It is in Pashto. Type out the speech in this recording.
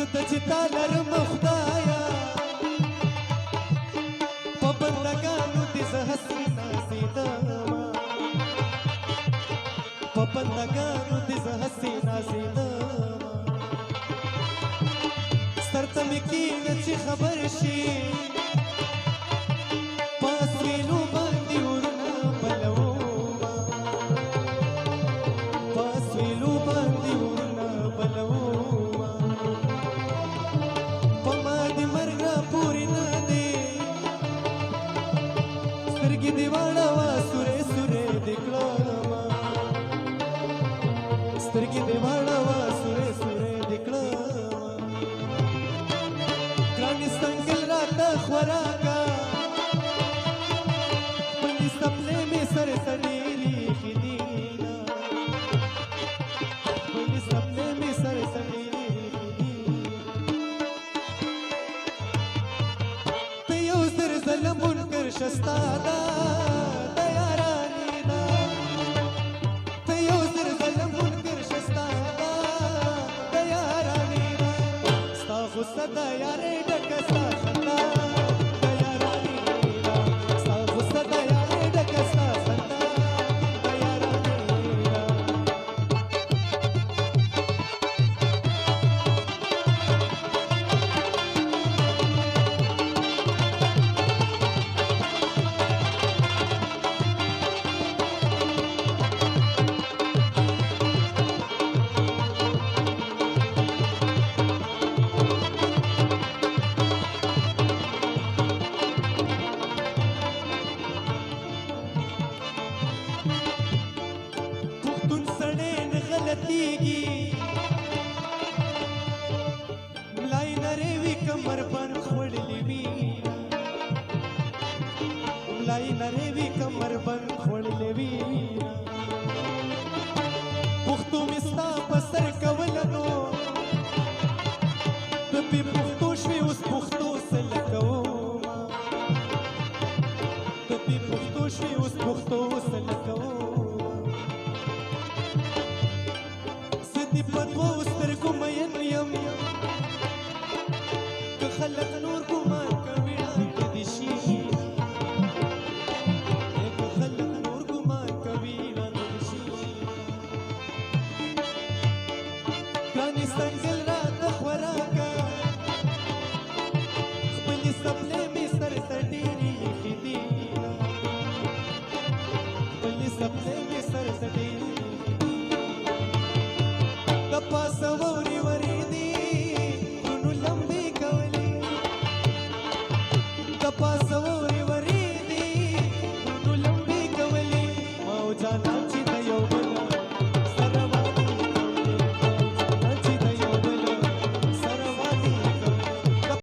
زه ته چې تا لرم خدایه په بندګانو دې زه هسې نازېدمه په بندګانو دې زه هسې نازېدمه سر ته مې کښېنه چې خبر شي په اسویلو باندې ورونه بلومه په اسویلو باندې ورونه بلومه په ما دې مرګ راپورې نه دی سترګې دې واړوه سورې سورې دې کړمه سترګې دې واړوه سورې سورې دې کړمه ګرانې څنګل راته خوراکه خپلې څپلۍ مې سر ته ډېرې ایښې دینه خپلې څپلۍ مې سر ته ډېرې ایښې دي ته یو زر ځله منکر شه ستا ده د یارانې ده ته یو زر ځله منکر شه ستا ده د یارانې ده ستا غصه د یارۍ ډکه ستا خندا د یارانې ده ستا غصه د یارۍ ډکه ستا خندا د یارانې ده پښتون سړی نه غلطېږي ملای نری وي کمر بند خوړلې وي ملای نری وي کمر بند خوړلې وي پښتو مې ستا په سر کوله نو ته پې پښتو شوې اوس پښتو سله کومه ته پې پښتو شوې اوس پښتو سله کومه دې په دوو سترګو مین یم که خلک نور ګمان کوي ړانده دې شي که خلک نور ګمان کوي ړانده دې شي ګرانې څنګل راته خوراکه خپلې څپلۍ مې سر ته ډېرې ایښې دي خپلې څپلۍ مې سر ته ډېرې د پاسه واورې ورېدې غرونو لمبې کولې د پاسه